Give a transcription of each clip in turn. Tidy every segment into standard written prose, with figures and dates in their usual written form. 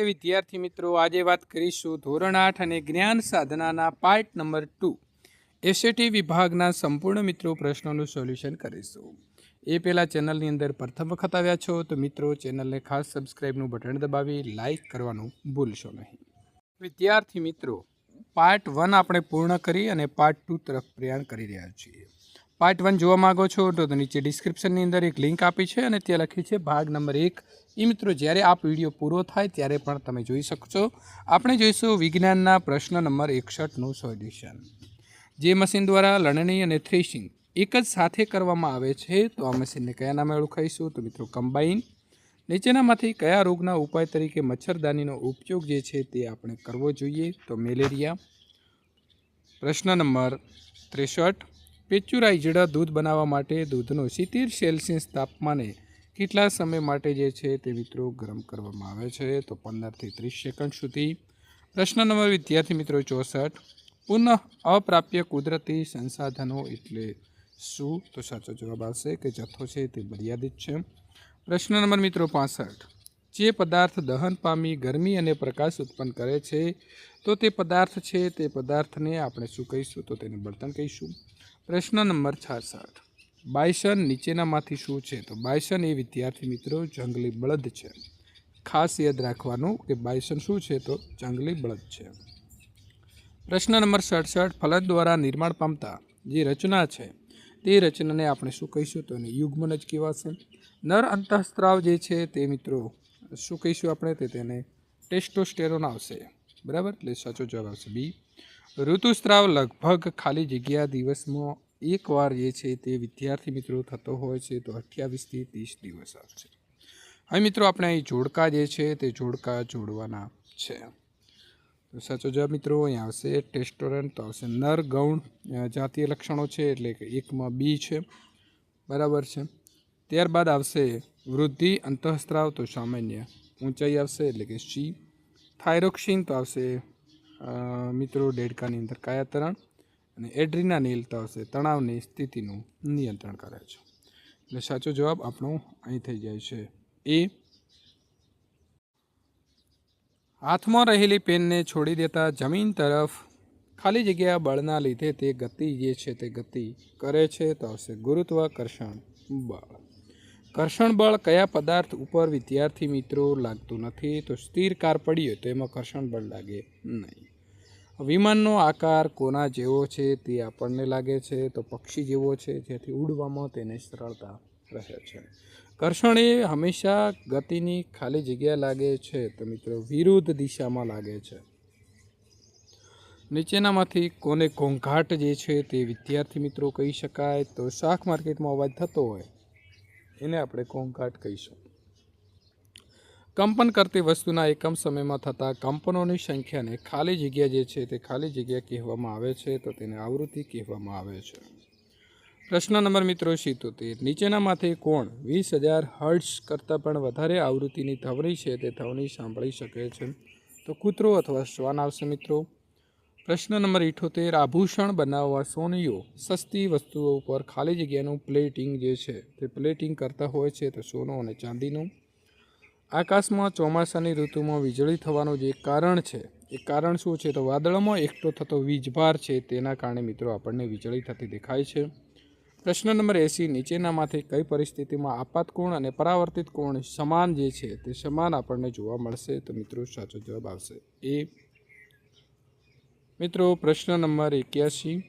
વિદ્યાર્થી મિત્રો, આજે વાત કરીશું ધોરણ 8 અને જ્ઞાન સાધનાના પાર્ટ નંબર 2 એસએટી વિભાગના સંપૂર્ણ મિત્રો પ્રશ્નોનું સોલ્યુશન કરીશું. એ પહેલાં ચેનલની અંદર પ્રથમ વખત આવ્યા છો તો મિત્રો ચેનલને ખાસ સબસ્ક્રાઈબનું બટન દબાવી લાઇક કરવાનું ભૂલશો નહીં. વિદ્યાર્થી મિત્રો, પાર્ટ 1 આપણે પૂર્ણ કરી અને પાર્ટ 2 તરફ પ્રયાણ કરી રહ્યા છીએ. પાર્ટ 1 જોવા માગો છો તો નીચે ડિસ્ક્રિપ્શનની અંદર એક લિંક આપી છે અને ત્યાં લખ્યું છે ભાગ નંબર 1. એ મિત્રો, જ્યારે આ વિડીયો પૂરો થાય ત્યારે પણ તમે જોઈ શકશો. આપણે જોઈશું વિજ્ઞાનના પ્રશ્ન નંબર 61નું સોલ્યુશન. જે મશીન દ્વારા લણણી અને થ્રેશિંગ એક જ સાથે કરવામાં આવે છે તો આ મશીનને કયા નામે ઓળખાઈશું? તો મિત્રો કમ્બાઈન. નીચેનામાંથી કયા રોગના ઉપાય તરીકે મચ્છરદાનીનો ઉપયોગ જે છે તે આપણે કરવો જોઈએ? તો મેલેરિયા. પ્રશ્ન નંબર 63. પેચ્યુરાઇઝ્ડ દૂધ બનાવવા માટે દૂધનું 70 સેલ્સિયસ તાપમાને કેટલા સમય માટે જે છે તે મિત્રો ગરમ કરવામાં આવે છે? તો 15 થી 30 સેકન્ડ સુધી. પ્રશ્ન નંબર વિદ્યાર્થી મિત્રો 64. પુનઃ અપ્રાપ્ય કુદરતી સંસાધનો એટલે શું? તો સાચો જવાબ આવશે કે જથ્થો છે તે મર્યાદિત છે. પ્રશ્ન નંબર મિત્રો 65. જે પદાર્થ દહન પામી ગરમી અને પ્રકાશ ઉત્પન્ન કરે છે તો તે પદાર્થ છે તે પદાર્થને આપણે શું કહીશું? તો તેને બળતણ કહીશું. પ્રશ્ન નંબર 66. બાયસન નીચેનામાંથી શું છે? તો બાયસન એ વિદ્યાર્થી મિત્રો જંગલી બળદ છે. ખાસ યાદ રાખવાનું કે બાયસન શું છે? તો જંગલી બળદ છે. પ્રશ્ન નંબર 67. ફલન દ્વારા નિર્માણ પામતા જે રચના છે તે રચનાને આપણે શું કહીશું? તો એને યુગ્મન જ કહેવાશે. નર અંતઃસ્ત્રાવ જે છે તે મિત્રો શું કહીશું આપણે? તેને ટેસ્ટોસ્ટેરોન આવશે. બરાબર, એટલે સાચો જવાબ આવશે બી. ઋતુસ્ત્રાવ લગભગ ખાલી જગ્યા દિવસમાં એકવાર જે છે તે વિદ્યાર્થી મિત્રો થતો હોય છે તો 28 થી 30 દિવસ આવશે. હવે મિત્રો આપણે અહીં જોડકા જે છે તે જોડકા જોડવાના છે. તો સાચો જવાબ મિત્રો અહીંયા આવશે ટેસ્ટોસ્ટેરોન. તો આવશે નર ગૌણ જાતીય લક્ષણો છે એટલે કે એકમાં બી છે. બરાબર છે. ત્યારબાદ આવશે વૃદ્ધિ અંતઃસ્ત્રાવ તો સામાન્ય ઊંચાઈ આવશે એટલે કે સી. થાઇરોક્સિન તો આવશે મિત્રો દેડકાની અંદર કાયાતરણ. અને એડ્રીનાલીન તો આવશે તણાવની સ્થિતિનું નિયંત્રણ કરે છે. એટલે સાચો જવાબ આપણો અહીં થઈ જાય છે એ. હાથમાં રહેલી પેનને છોડી દેતા જમીન તરફ ખાલી જગ્યા બળના લીધે તે ગતિ જે છે તે ગતિ કરે છે તો આવશે ગુરુત્વાકર્ષણ બળ. ઘર્ષણ બળ કયા પદાર્થ ઉપર વિદ્યાર્થી મિત્રો લાગતું નથી? તો સ્થિર કાર પડી હોય તો એમાં ઘર્ષણ બળ લાગે નહીં. વિમાનનો આકાર કોના જેવો છે તે આપણને લાગે છે? તો પક્ષી જેવો છે, જેથી ઉડવામાં તેને સરળતા રહે છે. ઘર્ષણ એ હંમેશા ગતિની ખાલી જગ્યા લાગે છે તો મિત્રો વિરુદ્ધ દિશામાં લાગે છે. નીચેનામાંથી કોને ઘોંઘાટ જે છે તે વિદ્યાર્થી મિત્રો કહી શકાય? તો શાક માર્કેટમાં અવાજ થતો હોય એને આપણે ઘોંઘાટ કહીશું. કંપન કરતી વસ્તુના એકમ સમયમાં થતા કંપનોની સંખ્યાને ખાલી જગ્યા જે છે તે ખાલી જગ્યા કહેવામાં આવે છે તો તેને આવૃત્તિ કહેવામાં આવે છે. પ્રશ્ન નંબર મિત્રો 77. નીચેનામાંથી કોણ 20,000 હર્ટ્ઝ કરતાં પણ વધારે આવૃત્તિની ધ્વનિ છે તે ધ્વનિ સાંભળી શકે છે? તો કૂતરો અથવા શ્વાન આવશે મિત્રો. પ્રશ્ન નંબર 78. આભૂષણ બનાવવા સોનીઓ સસ્તી વસ્તુઓ ઉપર ખાલી જગ્યાનું પ્લેટિંગ જે છે તે પ્લેટિંગ કરતા હોય છે તો સોનું અને ચાંદીનું. આકાશમાં ચોમાસાની ઋતુમાં વીજળી થવાનું જે કારણ છે એ કારણ શું છે? તો વાદળમાં એકઠો થતો વીજભાર છે તેના કારણે મિત્રો આપણને વીજળી થતી દેખાય છે. પ્રશ્ન નંબર 80. નીચેનામાંથી કઈ પરિસ્થિતિમાં આપાત કોણ અને પરાવર્તિત કોણ સમાન જે છે તે સમાન આપણને જોવા મળશે? તો મિત્રો સાચો જવાબ આવશે એ. મિત્રો પ્રશ્ન નંબર 81.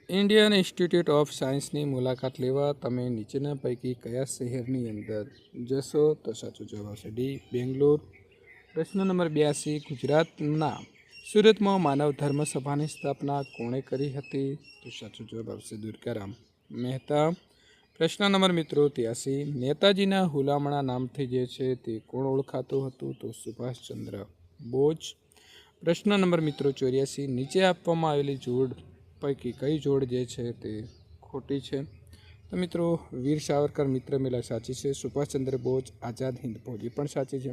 ઇન્ડિયન ઇન્સ્ટિટ્યૂટ ઓફ સાયન્સની મુલાકાત લેવા તમે નીચેના પૈકી કયા શહેરની અંદર જશો? તો સાચો જવાબ આવશે ડી, બેંગ્લોર. પ્રશ્ન નંબર 82. ગુજરાતના સુરતમાં માનવ ધર્મ સભાની સ્થાપના કોણે કરી હતી? તો સાચો જવાબ આવશે દુર્ગારામ મહેતા. પ્રશ્ન નંબર મિત્રો 83. નેતાજીના હુલામણા નામથી જે છે તે કોણ ઓળખાતું હતું? તો સુભાષચંદ્ર બોઝ. પ્રશ્ન નંબર મિત્રો 84. નીચે આપવામાં આવેલી જોડ પૈકી કઈ જોડ જે છે તે ખોટી છે? તો મિત્રો વીર સાવરકર મિત્ર મેળા સાચી છે. સુભાષચંદ્ર બોઝ આઝાદ હિન્દ ફૌજ એ પણ સાચી છે.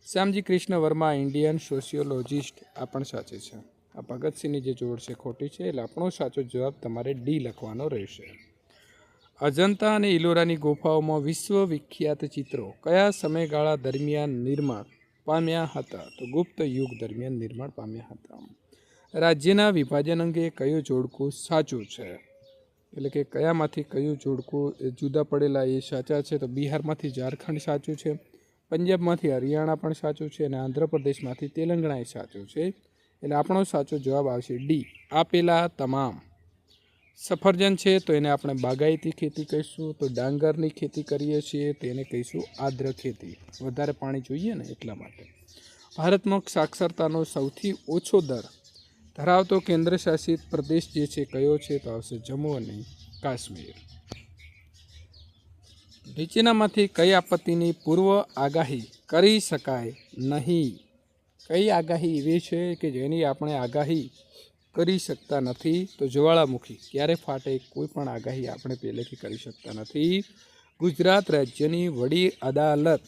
શ્યામજી કૃષ્ણ વર્મા ઇન્ડિયન સોશિયોલોજિસ્ટ આ પણ સાચી છે. આ ભગતસિંહની જે જોડ છે ખોટી છે. એટલે આપણો સાચો જવાબ તમારે ડી લખવાનો રહેશે. અજંતા અને ઇલોરાની ગુફાઓમાં વિશ્વ વિખ્યાત ચિત્રો કયા સમયગાળા દરમિયાન નિર્માણ પામ્યા હતા? તો ગુપ્ત યુગ દરમિયાન નિર્માણ પામ્યા હતા. રાજ્યના વિભાજન અંગે કયું જોડકું સાચું છે? એટલે કે કયામાંથી કયું જોડકું જુદા પડેલા એ સાચા છે? તો બિહારમાંથી ઝારખંડ સાચું છે, પંજાબમાંથી હરિયાણા પણ સાચું છે, અને આંધ્રપ્રદેશમાંથી તેલંગાણા એ સાચું છે. એટલે આપણો સાચો જવાબ આવશે ડી. આપેલા તમામ સફરજન છે તો એને આપણે બાગાયતી ખેતી કહીશું. તો ડાંગરની ખેતી કરીએ છીએ તો એને કહીશું આદ્ર ખેતી, વધારે પાણી જોઈએ ને એટલા માટે. ભારતમાં સાક્ષરતાનો સૌથી ઓછો દર ધરાવતો કેન્દ્ર શાસિત પ્રદેશ જે છે કયો છે? તો આવશે જમ્મુ અને કાશ્મીર. નીચેનામાંથી કઈ આપત્તિની પૂર્વ આગાહી કરી શકાય નહીં? કઈ આગાહી એવી છે કે જેની આપણે આગાહી કરી શકતા નથી? તો જ્વાળામુખી ક્યારે ફાટે કોઈ પણ આગાહી આપણે પહેલેથી કરી શકતા નથી. ગુજરાત રાજ્યની વડી અદાલત,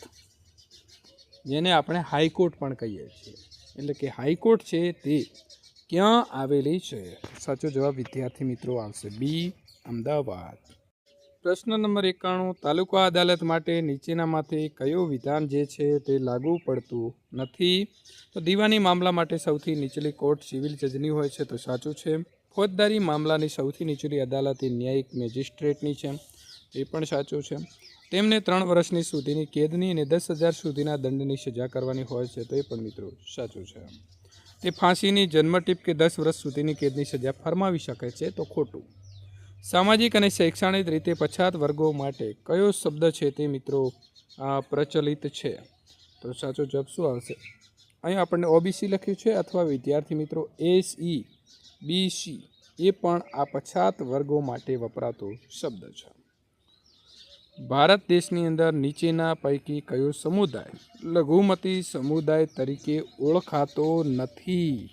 જેને આપણે હાઈકોર્ટ પણ કહીએ છીએ, એટલે કે હાઈકોર્ટ છે તે ક્યાં આવેલી છે? સાચો જવાબ વિદ્યાર્થી મિત્રો આવશે બી, અમદાવાદ. પ્રશ્ન નંબર 91, તાલુકા અદાલત માટે નીચેનામાંથી કયું વિધાન જે છે તે લાગુ પડતું નથી? તો દીવાની મામલા માટે સૌથી નીચલી કોર્ટ સિવિલ જજની હોય છે, તો સાચું છે. ફોજદારી મામલાની સૌથી નીચલી અદાલત એ ન્યાયિક મેજિસ્ટ્રેટની છે, એ પણ સાચું છે. તેમને 3 વર્ષની સુધીની કેદની અને 10,000 સુધીના દંડની સજા કરવાની હોય છે, તો એ પણ મિત્રો સાચું છે. તે ફાંસીની જન્મટીપ કે 10 વર્ષ સુધીની કેદની સજા ફરમાવી શકે છે, તો ખોટું. સામાજિક અને શૈક્ષણિક રીતે પછાત વર્ગો માટે કયો શબ્દ છે તે મિત્રો પ્રચલિત છે? તો સાચો જવાબ શું આવશે? અહીં આપણને ઓબીસી લખ્યું છે, અથવા વિદ્યાર્થી મિત્રો SE BC એ પણ આ પછાત વર્ગો માટે વપરાતો શબ્દ છે. ભારત દેશની અંદર નીચેના પૈકી કયો સમુદાય લઘુમતી સમુદાય તરીકે ઓળખાતો નથી?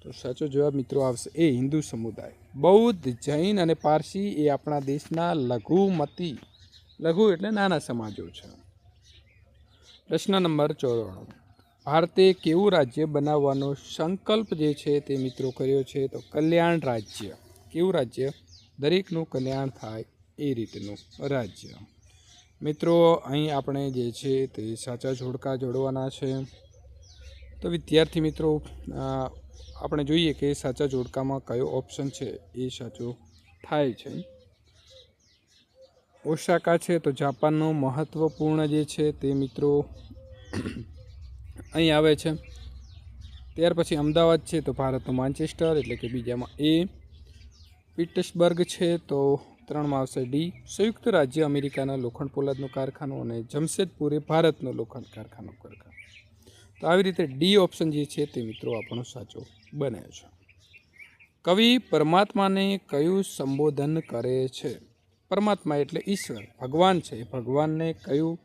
તો સાચો જવાબ મિત્રો આવશે એ હિન્દુ સમુદાય. બૌદ્ધ, જૈન અને પારસી એ આપણા દેશના લઘુમતી, લઘુ એટલે નાના સમાજો છે. પ્રશ્ન નંબર 94, ભારતે કેવું રાજ્ય બનાવવાનો સંકલ્પ જે છે તે મિત્રો કર્યો છે? તો કલ્યાણ રાજ્ય. કેવું રાજ્ય? દરેકનું કલ્યાણ થાય એ રીતનું રાજ્ય. મિત્રો અહીં આપણે જે છે તે સાચા જોડકા જોડવાના છે. તો વિદ્યાર્થી મિત્રો આપણે જોઈએ કે સાચા જોડકામાં કયો ઓપ્શન છે એ સાચો થાય છે. ઓસાકા છે તો જાપાનનું મહત્વપૂર્ણ જે છે તે મિત્રો અહીં આવે છે. ત્યાર પછી અમદાવાદ છે તો ભારતનું માન્ચેસ્ટર, એટલે કે બીજામાં એ. પીટર્સબર્ગ છે તો 3માં આવશે ડી. સંયુક્ત રાજ્ય અમેરિકાના લોખંડ પોલાદનું કારખાનું, અને જમશેદપુર એ ભારતનું લોખંડ કારખાનું. તો આવી રીતે ડી ઓપ્શન જે છે તે મિત્રો આપણો સાચો બને છે. કવિ પરમાત્માને કયું સંબોધન કરે છે? પરમાત્મા એટલે ઈશ્વર, ભગવાન છે. ભગવાનને કયું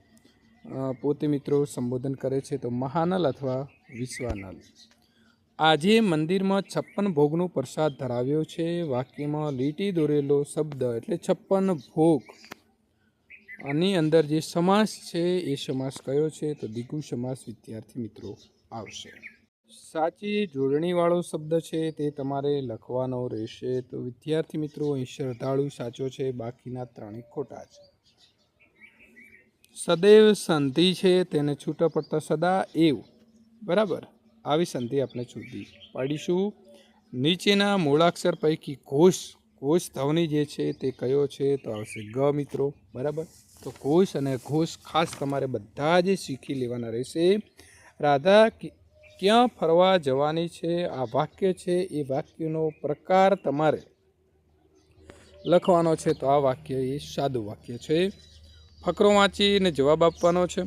પોતે મિત્રો સંબોધન કરે છે? તો મહાનલ અથવા વિશ્વાનલ. આજે મંદિરમાં 56 ભોગનો પ્રસાદ ધરાવ્યો છે. વાક્યમાં લીટી દોરેલો શબ્દ એટલે 56 ભોગ, આની અંદર જે સમાસ છે એ સમાસ કયો છે? તો દ્વિગુ સમાસ વિદ્યાર્થી મિત્રો આવશે. સાચી જોડણીવાળો શબ્દ છે તે તમારે લખવાનો રહેશે. તો વિદ્યાર્થી મિત્રો અહીં શ્રદ્ધાળુ સાચો છે, બાકીના 3 ખોટા છે. સદૈવ સંધિ છે તેને છૂટા પડતા સદા એવ, બરાબર, આવી સંધિ આપણે છૂટી પાડીશું. નીચેના મૂળાક્ષર પૈકી ઘોષ ધ્વનિ જે છે તે કયો છે? તો આવશે ગ મિત્રો, બરાબર. તો ઘોષ અને ઘોષ ખાસ તમારે બધા જ શીખી લેવાના રહેશે. રાધા ક્યાં ફરવા જવાની છે? આ વાક્ય છે, એ વાક્યનો પ્રકાર તમારે લખવાનો છે. તો આ વાક્ય એ સાદું વાક્ય છે. ફકરો વાંચીને જવાબ આપવાનો છે.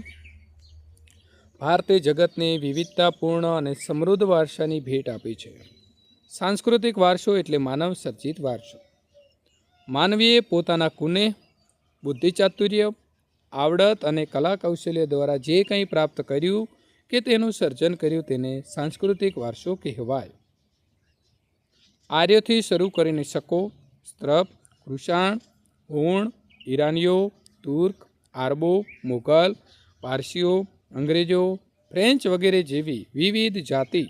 ભારતે જગતને વિવિધતાપૂર્ણ અને સમૃદ્ધ વારસાની ભેટ આપી છે. સાંસ્કૃતિક વારસો એટલે માનવ સર્જિત વારસો. માનવીએ પોતાના કુને, બુદ્ધિચાતુર્ય, આવડત અને કલા કૌશલ્ય દ્વારા જે કંઈ પ્રાપ્ત કર્યું કે તેનું સર્જન કર્યું તેને સાંસ્કૃતિક વારસો કહેવાય. આર્યથી શરૂ કરીને શકો, સ્ત્રપ, કૃષાણ, હુણ, ઈરાનીઓ, તુર્ક, આરબો, મુઘલ, પારસીઓ, અંગ્રેજો, ફ્રેન્ચ વગેરે જેવી વિવિધ જાતિ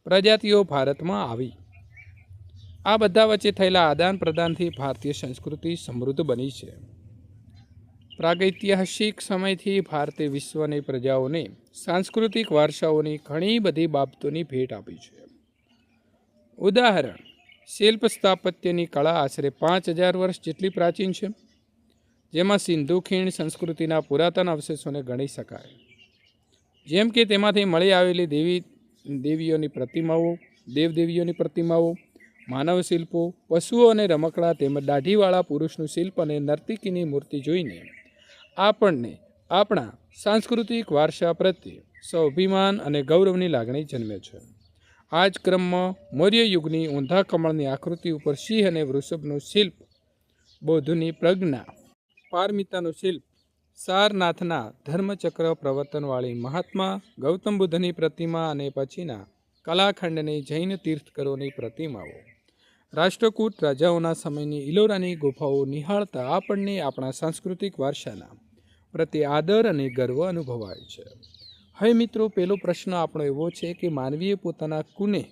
પ્રજાતિઓ ભારતમાં આવી. આ બધા વચ્ચે થયેલા આદાન પ્રદાનથી ભારતીય સંસ્કૃતિ સમૃદ્ધ બની છે. પ્રાગૈતિહાસિક સમયથી ભારતે વિશ્વની પ્રજાઓને સાંસ્કૃતિક વારસાઓની ઘણી બધી બાબતોની ભેટ આપી છે. ઉદાહરણ, શિલ્પ સ્થાપત્યની કળા આશરે 5000 વર્ષ જેટલી પ્રાચીન છે, જેમાં સિંધુ ખીણ સંસ્કૃતિના પુરાતન અવશેષોને ગણી શકાય. જેમ કે તેમાંથી મળી આવેલી દેવીઓની પ્રતિમાઓ, માનવ શિલ્પો, પશુઓ અને રમકડા તેમજ દાઢીવાળા પુરુષનું શિલ્પ અને નર્તકીની મૂર્તિ જોઈને આપણને આપણા સાંસ્કૃતિક વારસા પ્રત્યે સ્વાભિમાન અને ગૌરવની લાગણી જન્મે છે. આ જ ક્રમમાં મૌર્ય યુગની ઊંધા કમળની આકૃતિ ઉપર સિંહ અને વૃષભનું શિલ્પ, બૌદ્ધની પ્રજ્ઞા પારમિતાનું શિલ્પ, સારનાથના ધર્મચક્ર પ્રવર્તનવાળી મહાત્મા ગૌતમ બુદ્ધની પ્રતિમા અને પછીના કલાખંડની જૈન તીર્થકરોની પ્રતિમાઓ, રાષ્ટ્રકૂટ રાજાઓના સમયની ઇલોરાની ગુફાઓ નિહાળતા આપણને આપણા સાંસ્કૃતિક વારસાના પ્રત્યે આદર અને ગર્વ અનુભવાય છે. હવે મિત્રો, પહેલો પ્રશ્ન આપણો એવો છે કે માનવીએ પોતાના કુને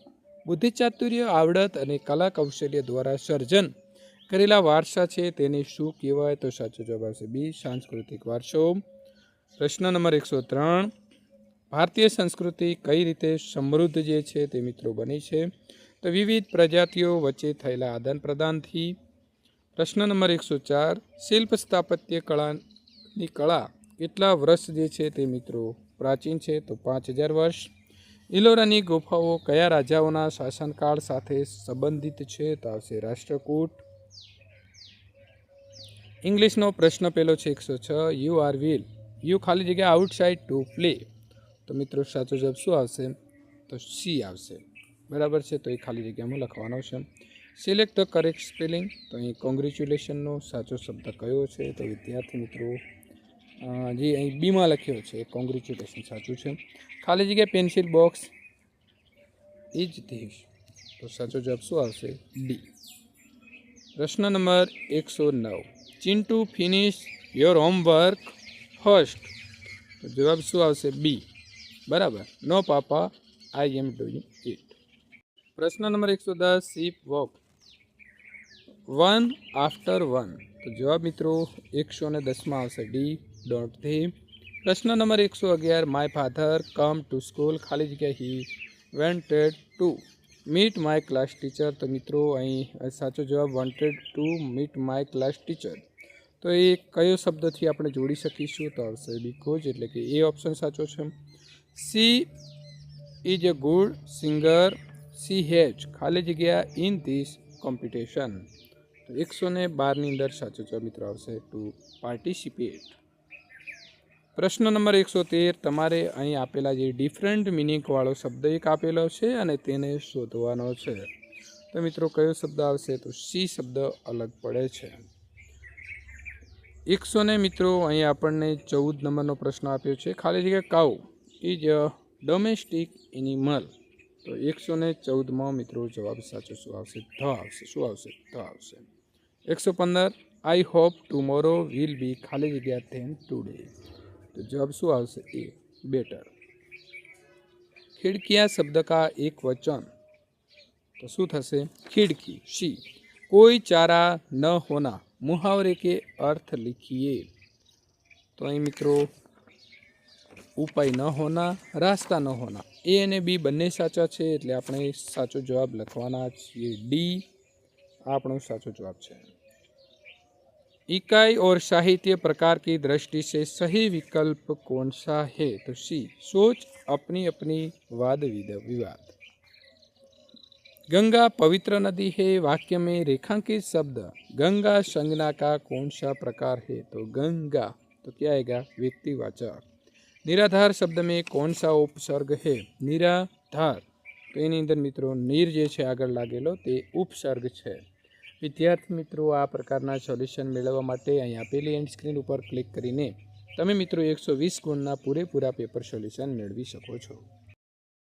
બુદ્ધિચાતુર્ય, આવડત અને કલા કૌશલ્ય દ્વારા સર્જન કરેલા વારસા છે તેને શું કહેવાય? તો સાચો જવાબ આવશે બી, સાંસ્કૃતિક વારસો. પ્રશ્ન નંબર 103, ભારતીય સંસ્કૃતિ કઈ રીતે સમૃદ્ધ જે છે તે મિત્રો બની છે? તો વિવિધ પ્રજાતિઓ વચ્ચે થયેલા આદાન પ્રદાનથી. પ્રશ્ન નંબર 104, શિલ્પ સ્થાપત્ય કળાની કળા કેટલા વર્ષ જે છે તે મિત્રો પ્રાચીન છે? તો 5000 વર્ષ. ઇલોરાની ગુફાઓ કયા રાજાઓના શાસનકાળ સાથે સંબંધિત છે? તો આવશે રાષ્ટ્રકૂટ. ઇંગ્લિશનો પ્રશ્ન પહેલો છે 106, યુ આર વિલ યુ ખાલી જગ્યા આઉટસાઇડ ટુ પ્લે. તો મિત્રો સાચો જવાબ શું આવશે? તો સી આવશે. બરાબર છે, તો એ ખાલી જગ્યામાં લખવાનો છે. Select the correct spelling. તો અહીં કોંગ્રેચ્યુલેશનનો સાચો શબ્દ કયો છે? તો વિદ્યાર્થી મિત્રો જે અહીં બીમાં લખ્યો છે કોંગ્રેચ્યુલેશન સાચું છે. ખાલી જગ્યા પેન્સિલ બોક્સ ઇઝ ધીસ. તો સાચો જવાબ શું આવશે? ડી. પ્રશ્ન નંબર 109, Chintu finish your homework first. તો જવાબ શું આવશે? બી. બરાબર. No papa, I am doing it. પ્રશ્ન નંબર 110, sheep walk one after one. તો જવાબ મિત્રો 110માં આવશે ડી, ડોન્ટ ધે. પ્રશ્ન નંબર 111, my father come to school ખાલી જગ્યા he wanted to meet my class teacher. તો મિત્રો અહીં સાચો જવાબ wanted to meet my class teacher. તો એ કયો શબ્દથી આપણે જોડી શકીશું? તો આવશે બીકોઝ, એટલે કે એ ઓપ્શન સાચો છે. She is a good singer she has ખાલી જગ્યા ઇન ધીસ કોમ્પિટિશન. તો 112ની અંદર સાચો જવાબ મિત્રો આવશે ટુ પાર્ટિસિપેટ. પ્રશ્ન નંબર 113, તમારે અહીં આપેલા જે ડિફરન્ટ મિનિંગવાળો શબ્દ એક આપેલો છે અને તેને શોધવાનો છે. તો મિત્રો કયો શબ્દ આવશે? તો સી શબ્દ અલગ પડે છે. 100 મિત્રો અહીં આપણને 14 નંબરનો પ્રશ્ન આપ્યો છે. ખાલી જગ્યા cow is a domestic animal. તો 114માં મિત્રો જવાબ સાચો શું આવશે? ધ આવશે. શું આવશે? ધ આવશે. 115, I hope tomorrow will be ખાલી જગ્યા ધેન ટુડે. તો જવાબ શું આવશે? એ, બેટર. खिड़कियाँ शब्द का एक वचन. तो શું થશે? खिड़की. सी. कोई चारा न होना मुहावरे के अर्थ लिखिए. तो અહીં મિત્રો ઉપાય ન હોના, રાસ્તા ન હોના, એ અને બી બંને સાચા છે, એટલે આપણે સાચો જવાબ લખવાના છીએ ડી. આ આપણો साचो जवाब है. इकाई और साहित्य प्रकार की दृष्टि से सही विकल्प कौन सा है? तो सी, सोच अपनी अपनी वाद विवाद. गंगा पवित्र नदी है वाक्य में रेखांकित शब्द गंगा संज्ञा का कौन सा प्रकार है? तो गंगा. तो क्या आएगा? व्यक्तिवाचक. निराधार शब्द में कौन सा उपसर्ग है? निराधार. तो एनी अंदर मित्रों नीर जे छे आगळ लागेलो ते उपसर्ग छे. विद्यार्थी मित्रों आ प्रकारना सोल्यूशन मेळववा माटे अहीं आपेली एंड स्क्रीन पर क्लिक करीने तमे मित्रों 120 गुणना पूरेपूरा पेपर सोल्यूशन मेळवी शको छो.